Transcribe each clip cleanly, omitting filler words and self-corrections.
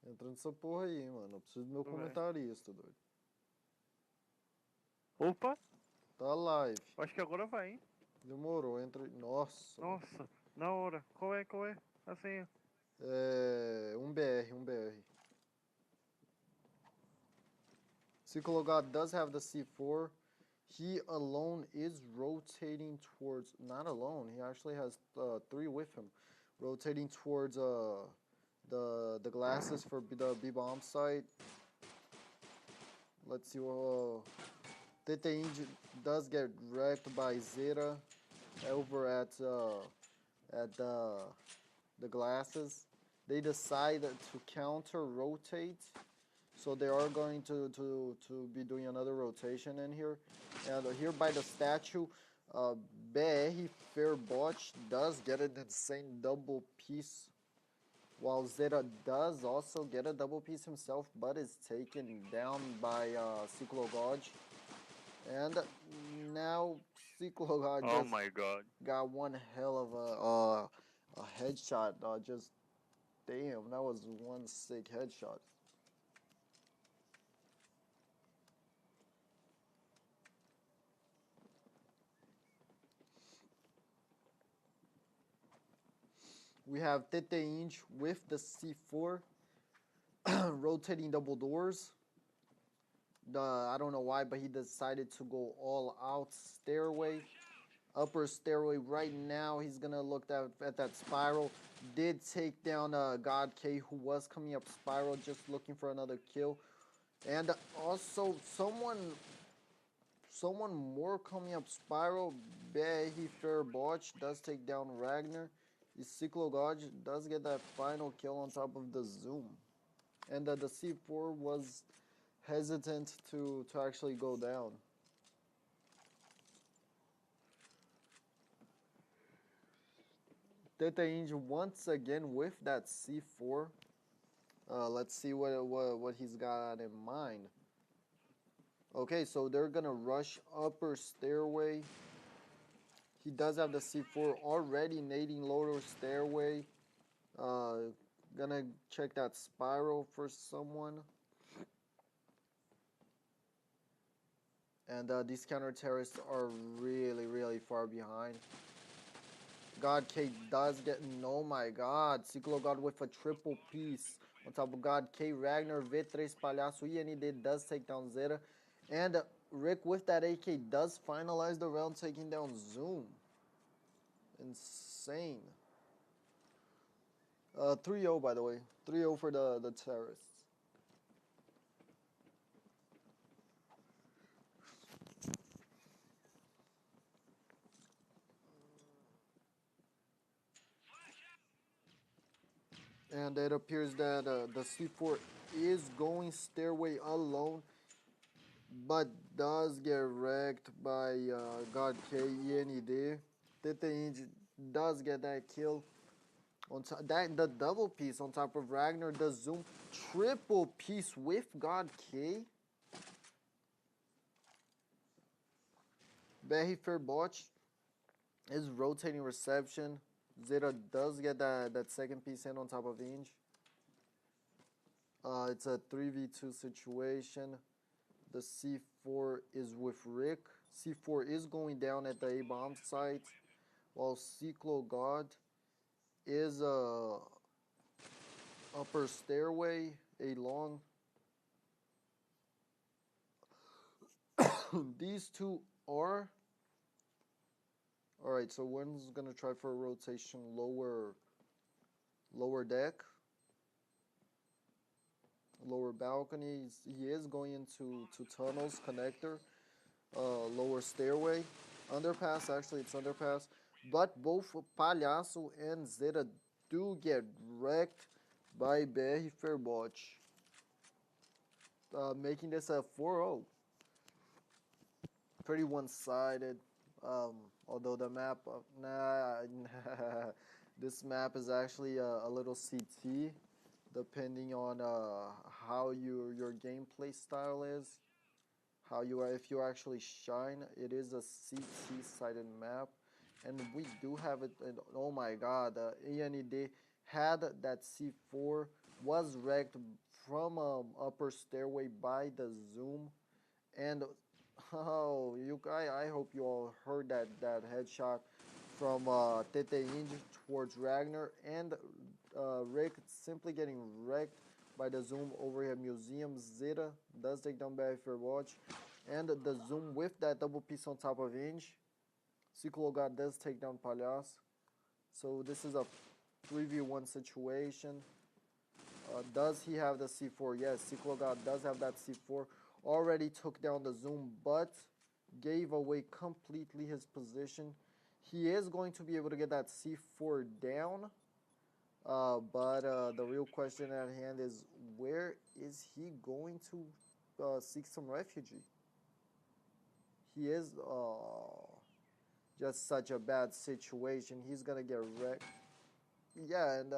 Entra nessa porra aí, mano. Eu preciso do meu comentarista, doido. Opa! Tá live. Acho que agora vai, hein? Demorou, entra aí. Nossa. Nossa, na hora. Qual é? A senha? Um BR. Cyclogod does have the C4. He alone is rotating towards... Not alone, he actually has 3 with him. Rotating towards the glasses for the B-bomb site. Let's see what... TT does get wrecked by Zeta over at the glasses. They decide to counter rotate, so they are going to be doing another rotation in here. And here by the statue, BR Fairbotch does get an insane double piece, while Zeta does also get a double piece himself, but is taken down by Cyclogod. And now Cyclogod Oh just my god. got one hell of a headshot. Just damn, that was one sick headshot. We have Tete Inch with the C4 rotating double doors. I don't know why, but he decided to go all out stairway. Upper stairway right now. He's gonna look at that spiral. Did take down God K, who was coming up spiral, just looking for another kill. And also someone more coming up spiral. Behi Fairbotch does take down Ragnar. Cyclogod does get that final kill on top of the Zoom. And the C4 was hesitant to actually go down. Tete Inge once again with that C4. Let's see what he's got in mind. Okay, so they're gonna rush upper stairway. He does have the C4 already nading lower stairway. Gonna check that spiral for someone. And these counter terrorists are really far behind. God K does get... Oh my god. Cyclogod with a triple piece. On top of God K, Ragnar, V3 Palhaço, IND does take down Zeta. And Rick with that AK does finalize the round, taking down Zoom. Insane. 3-0 by the way. 3-0 for the terrorists. And it appears that the C4 is going stairway alone, but does get wrecked by God K, END. Tete Inge does get that kill. On top, the double piece on top of Ragnar, the Zoom triple piece with God K. Behi Fairbotch is rotating reception. Zeta does get that second piece in on top of Inge. It's a 3v2 situation. The C4 is with Rick. C4 is going down at the A-bomb site, while Cyclogod is upper stairway, a long. These two are... Alright, so one's gonna try for a rotation lower deck. Lower balcony. He is going into tunnels connector. Lower stairway. Underpass, actually it's underpass. But both Palhaço and Zeta do get wrecked by BR Fairbotch. Making this a 4-0. Pretty one-sided. Although the map, this map is actually a little CT, depending on how your gameplay style is. How you are, if you actually shine, it is a CT-sided map, and we do have it. Oh my God, ENED had that C4 was wrecked from upper stairway by the zoom. And oh, I hope you all heard that headshot from Tete Inge towards Ragnar, and Rick simply getting wrecked by the zoom over here. Museum Zeta does take down Barry Fairwatch, and the zoom with that double piece on top of Inge. Cyclogod does take down Palhaço. So this is a 3v1 situation. Does he have the C4? Yes, Cyclogod does have that C4. Already took down the zoom, but gave away completely his position. He is going to be able to get that C4 down. But the real question at hand is, where is he going to seek some refuge? He is just such a bad situation. He's gonna get wrecked. Yeah, and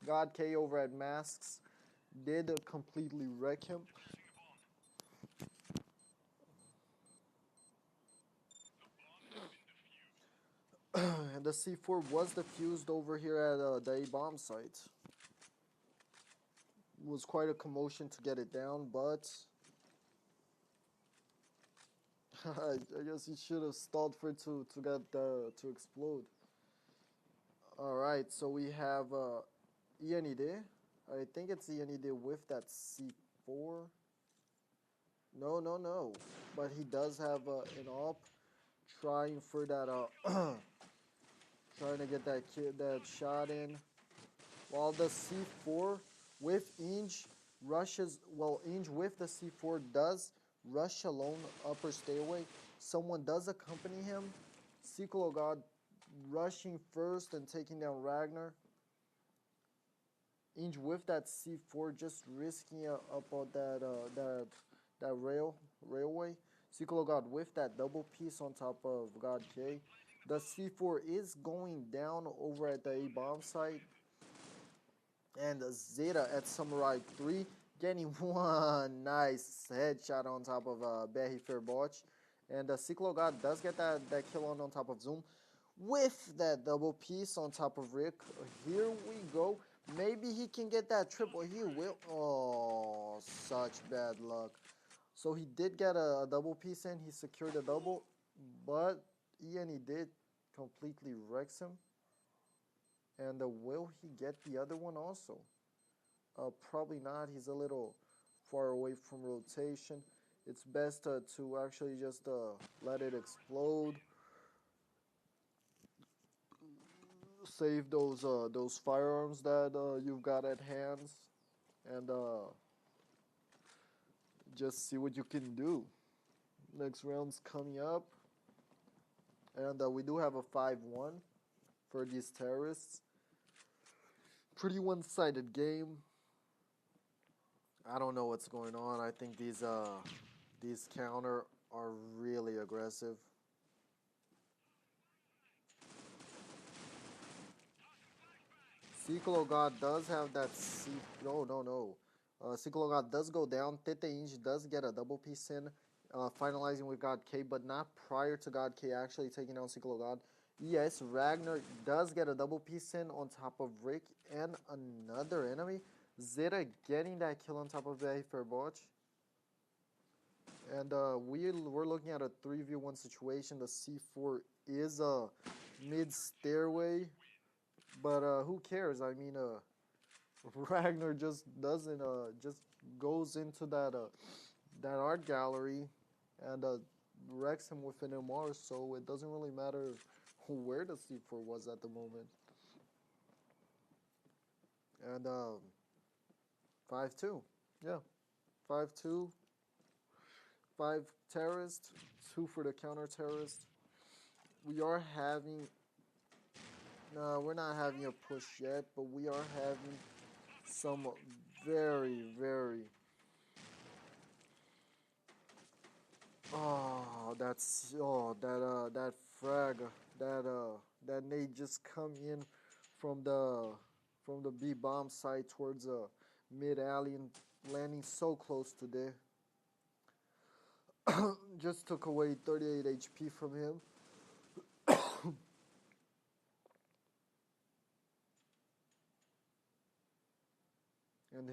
God K over at Masks did completely wreck him. And the C4 was defused over here at the A-bomb site. It was quite a commotion to get it down, but I guess he should have stalled for it to get to explode. All right, so we have ENED. I think it's ENED with that C4. No. But he does have an op trying for that trying to get that shot in. While the C4 with Inge rushes, well, Inge with the C4 does rush alone upper stairway. Someone does accompany him. Cyclogod rushing first and taking down Ragnar. Inge with that C4 just risking up on that railway. Cyclogod with that double piece on top of God K. The C4 is going down over at the A-bomb site. And Zeta at Samurai 3 getting one nice headshot on top of Barry Fairwatch. And Cyclogod does get that kill on top of Zoom with that double piece on top of Rick. Here we go. Maybe he can get that triple. He will. Oh, such bad luck. So he did get a double piece in. He secured a double. But ENE did completely wrecks him. And will he get the other one also? Probably not. He's a little far away from rotation. It's best to actually just let it explode. Save those firearms that you've got at hands, and just see what you can do. Next round's coming up, and we do have a 5-1 for these terrorists. Pretty one-sided game. I don't know what's going on. I think these counter are really aggressive. Cyclogod does have that no. Cyclogod does go down. Tete Inge does get a double piece in, finalizing with God K, but not prior to God K actually taking down Cyclogod. Yes, Ragnar does get a double piece in on top of Rick and another enemy. Zeta getting that kill on top of Barry Fairwatch. And we're looking at a 3v1 situation. The C4 is a mid stairway, but who cares? I mean, Ragnar just doesn't just goes into that art gallery and wrecks him with an MR. So it doesn't really matter where the C4 was at the moment. And 5-2, yeah, 5-2. 5 terrorists, 2 for the counter-terrorist. We are having... No, we're not having a push yet, but we are having some very... Oh, that's... Oh, that frag, that nade just come in from the B-bomb side towards mid-alley and landing so close to there. Just took away 38 HP from him. and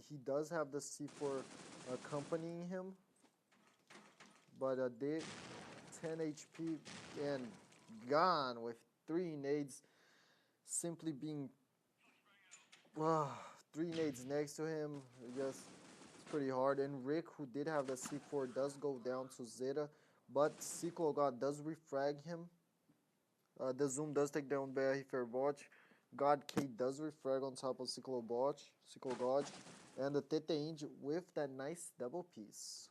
he does have the C4 accompanying him, but did 10 HP and gone with 3 nades, simply being uh, 3 nades next to him. Just it's pretty hard. And Rick, who did have the C4, does go down to Zeta, but Cyclogod does refrag him. The Zoom does take down BR Ferbot. God K does refrag on top of Cyclogod, and the Tete Inge with that nice double piece.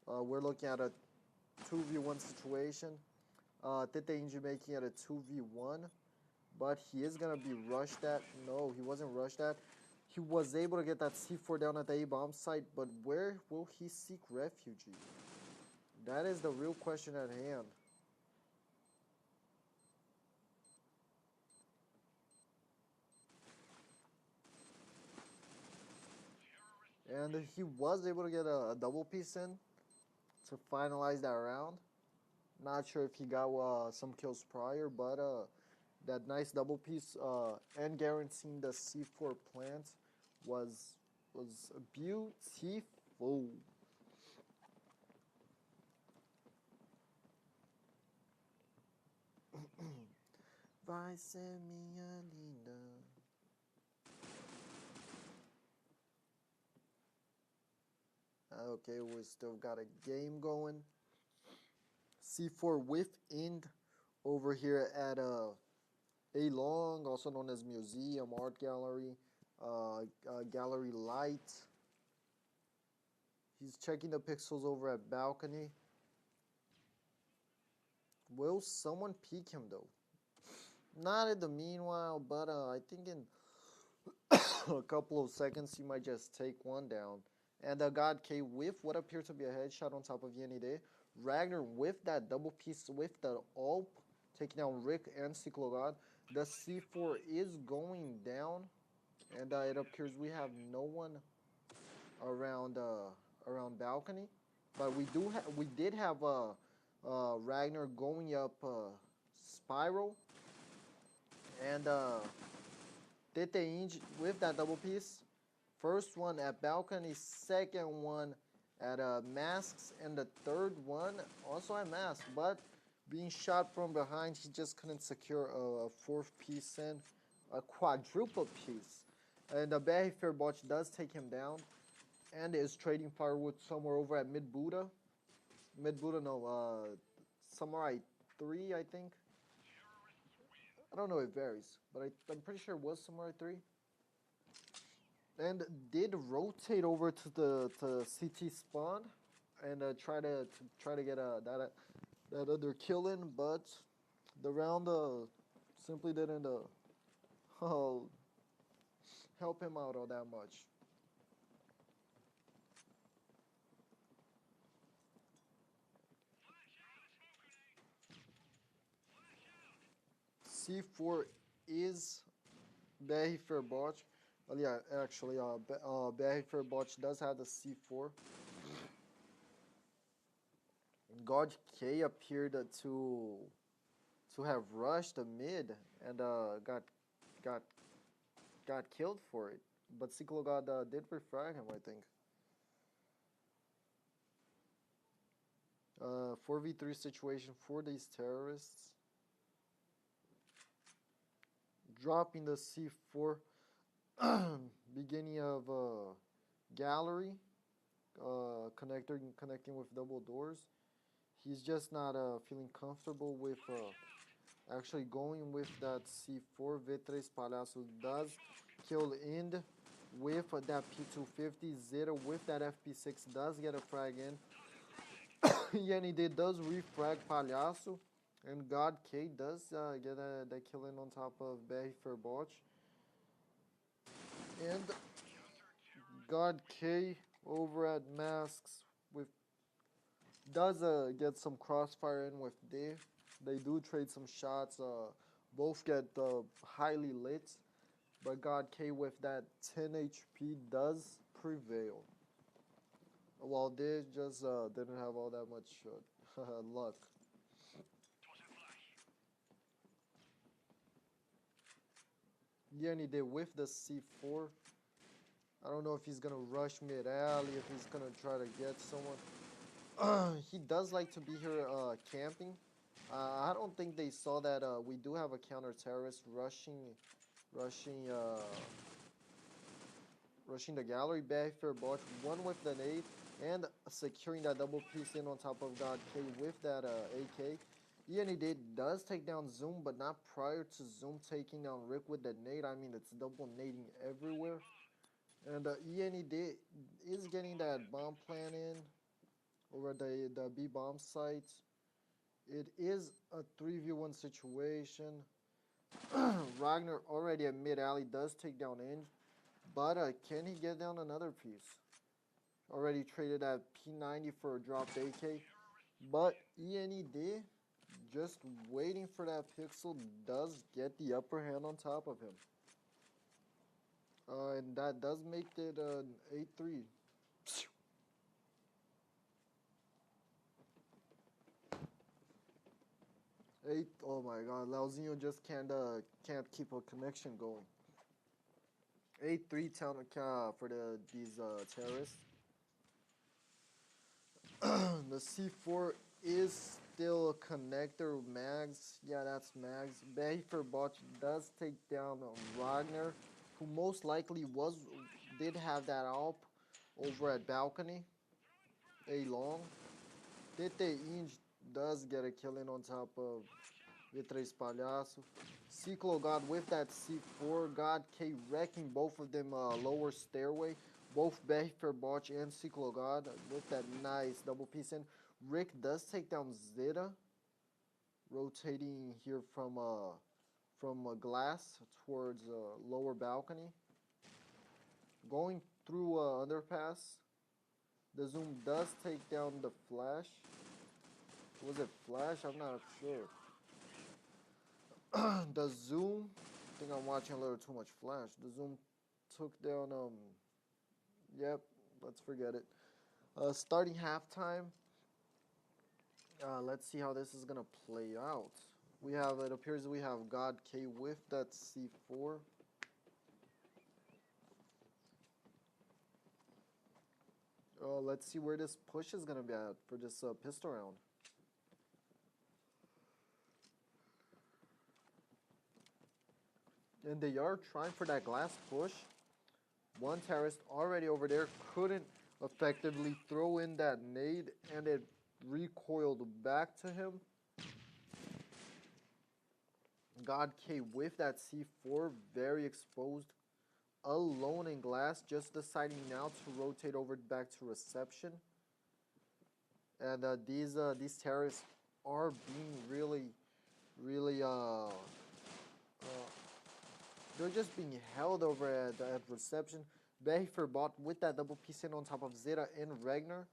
We're looking at a 2v1 situation. Tete Inge making it a 2v1, but he is gonna be rushed at. No, he wasn't rushed at. He was able to get that C4 down at the A-bomb site, but where will he seek refuge? That is the real question at hand. And he was able to get a double piece in to finalize that round. Not sure if he got some kills prior, but that nice double piece and guaranteeing the C4 plant was beautiful. Vai ser minha linda. Okay, we still got a game going. C4 with Ind over here at A Long, also known as Museum, Art Gallery, Gallery Light. He's checking the pixels over at Balcony. Will someone peek him though? Not in the meanwhile, but I think in a couple of seconds he might just take one down. And God K with what appears to be a headshot on top of Yenide. Ragnar with that double piece with the AWP, taking down Rick and Cyclogod. The C4 is going down, and it appears we have no one around around Balcony, but we did have Ragnar going up Spiral, and Tete Inge with that double piece. First one at Balcony, second one at Masks, and the third one also at Masks, but being shot from behind, he just couldn't secure a fourth piece and a quadruple piece. And Barry Ferbot does take him down and is trading firewood somewhere over at Mid Buddha. Mid Buddha, no, Samurai 3, I think. I don't know, it varies, but I'm pretty sure it was Samurai 3. And did rotate over to the CT spawn and try to get that other kill in, but the round simply didn't help him out all that much. C4 is Barry Ferbot. Yeah, actually, Barry Ferbot does have the C4. God K appeared to have rushed the mid and got killed for it, but Cyclogod did refrag him, I think. 4v3 situation for these terrorists. Dropping the C4, beginning of gallery, connecting with double doors. He's just not feeling comfortable with actually going with that C4. V3 Palhaço does kill Ind with that P250. Zeta with that FP6 does get a frag in. Yenide does refrag Palhaço. And God K does get that kill in on top of Barry Ferbot. And God K over at Masks with does get some crossfire in with D. They do trade some shots. Both get highly lit, but God K with that 10 HP does prevail. While they just didn't have all that much luck. Yeah, and he did with the C4. I don't know if he's gonna rush mid alley, if he's gonna try to get someone. He does like to be here camping. I don't think they saw that we do have a counter terrorist rushing, rushing the gallery. Back for bot, one with the nade, and securing that double piece in on top of God K with that AK. ENED does take down Zoom, but not prior to Zoom taking down Rick with the nade. I mean, it's double nading everywhere. And ENED is getting that bomb plan in over the B bomb site. It is a 3v1 situation. Ragnar already at mid alley does take down Inge, but can he get down another piece? Already traded at P90 for a dropped AK, but ENED just waiting for that pixel does get the upper hand on top of him. And that does make it an 8-3. Eight. Oh my God, Lauzinho just can't keep a connection going. 8-3 town for these terrorists. The C4 is still a connector. Mags, yeah, that's Mags. Behifer Bot does take down Ragnar, who most likely did have that AWP over at balcony. A long. Tete Inge does get a kill in on top of V3 Palhaço. Ciclo God with that C4. God K wrecking both of them lower stairway. Both Behifer Botch and Ciclo God with that nice double piece in. Rick does take down Zeta. Rotating here from glass towards lower balcony. Going through underpass. The Zoom does take down the Flash. Was it Flash? I'm not sure. The Zoom, I think I'm watching a little too much Flash. The Zoom took down, yep, let's forget it. Starting halftime, let's see how this is gonna play out. It appears we have God K with that C4. Let's see where this push is gonna be at for this pistol round. And they are trying for that glass push. One terrorist already over there couldn't effectively throw in that nade, and it recoiled back to him. God K with that C4, very exposed, alone in glass, just deciding now to rotate over back to reception. And these terrorists are being really they're just being held over at reception. Behifer Bot with that double piece in on top of Zeta and Ragnar.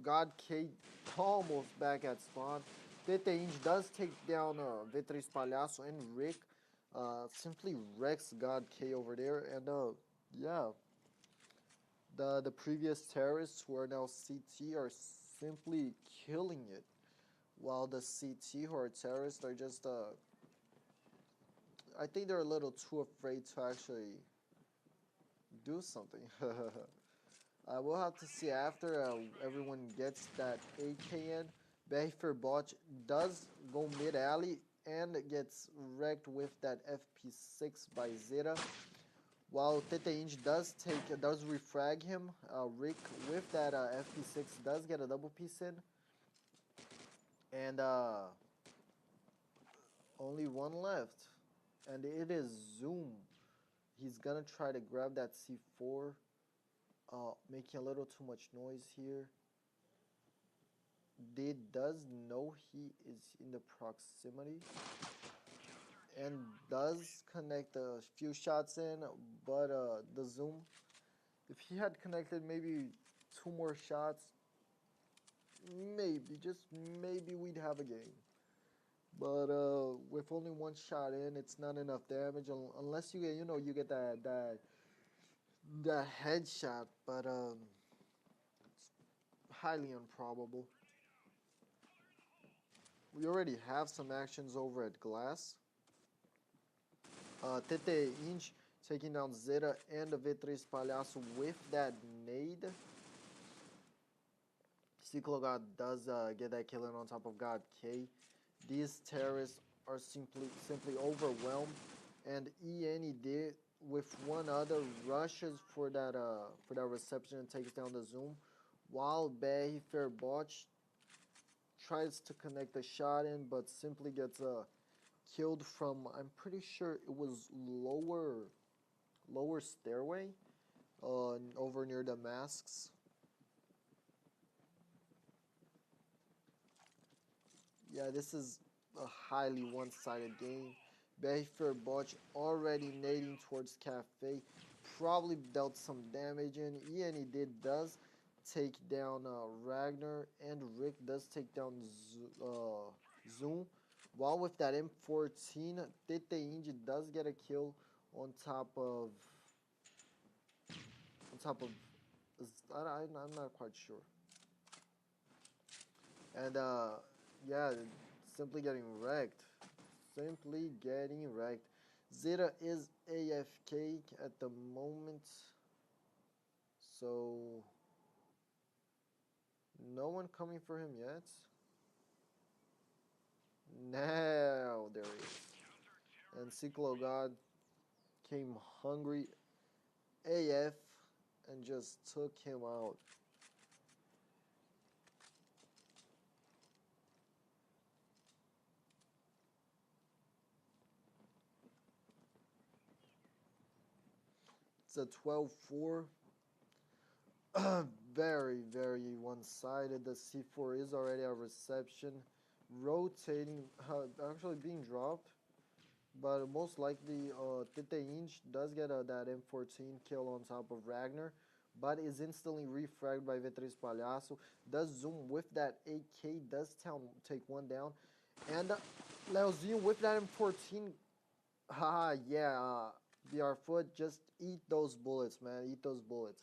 God K almost back at spawn. Tete Inge does take down V3 Palhaço and Rick. Simply wrecks God K over there. And yeah, the previous terrorists who are now CT are simply killing it. While the CT who are terrorists are just I think they're a little too afraid to actually do something. We'll have to see after everyone gets that AK in. Behifer Botch does go mid alley and gets wrecked with that FP6 by Zeta. While Tete Inge does refrag him. Rick with that FP6 does get a double piece in. And only one left. And it is Zoom. He's gonna try to grab that C4. Making a little too much noise here. They does know he is in the proximity. And does connect a few shots in. But the Zoom, if he had connected maybe 2 more shots, maybe, just maybe we'd have a game. But with only 1 shot in, it's not enough damage unless you get, you get that headshot. But it's highly improbable. We already have some actions over at glass. TT Inch taking down Zeta and the V3 Palhaço with that nade. Cyclogod does get that killing on top of God K. These terrorists are simply overwhelmed, and ENED with one other rushes for that reception and takes down the Zoom, while Barry Fairbotch tries to connect the shot in, but simply gets killed from, I'm pretty sure it was lower stairway over near the masks. Yeah, this is a highly one-sided game. Barry Fairbotch already nading towards Cafe, probably dealt some damage in. Does take down Ragnar, and Rick does take down Zoom. While with that M14, Tete Indy does get a kill on top of I'm not quite sure. And yeah, simply getting wrecked. Simply getting wrecked. Zeta is AFK at the moment, so no one coming for him yet. Now there he is. And Cyclogod came hungry AF and just took him out. It's a 12-4. Very, very one-sided. The C4 is already a reception. Rotating, actually being dropped. But most likely, Tete Inch does get that M14 kill on top of Ragnar, but is instantly refragged by V3 Palhaço. Does Zoom with that AK, does take one down. And Leozinho with that M14. Haha, yeah, BR Foot, just eat those bullets, man. Eat those bullets.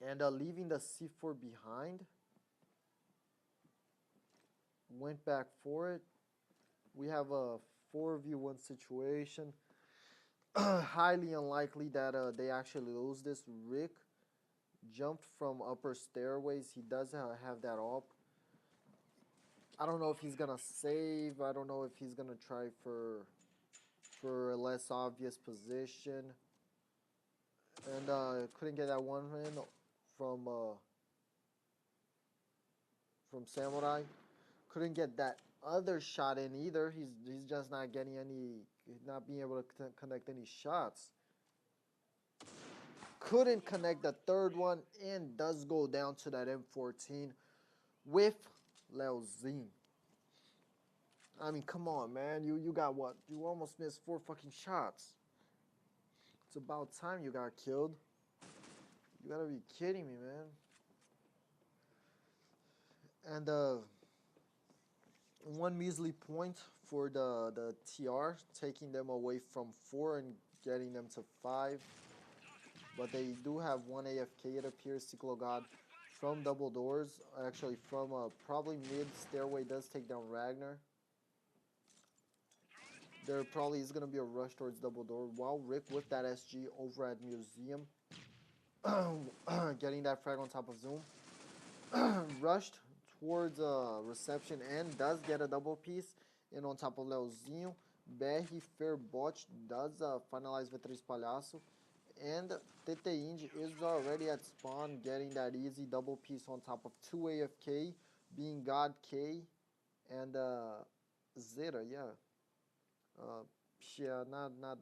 And leaving the C4 behind. Went back for it. We have a 4v1 situation. Highly unlikely that they actually lose this. Rick jumped from upper stairways. He does have that up. I don't know if he's gonna save. I don't know if he's gonna try for a less obvious position. And couldn't get that one in from Samurai. Couldn't get that other shot in either. He's just not getting any, not being able to connect any shots. Couldn't connect the third one and does go down to that M14 with Leozin. I mean, come on, man. You got what? You almost missed 4 fucking shots. It's about time you got killed. You gotta be kidding me, man. And one measly point for the TR, taking them away from 4 and getting them to 5. But they do have one AFK, it appears. Cyclogod from double doors, actually from probably mid stairway, does take down Ragnar. There probably is going to be a rush towards double door, while Rick with that SG over at Museum getting that frag on top of Zoom. Rushed towards reception and does get a double piece in on top of Leozinho. Barry Fairbotch does finalize V3 Palhaço. And Tete Indy is already at spawn getting that easy double piece on top of 2 AFK, being God K and Zeta, yeah. Yeah, not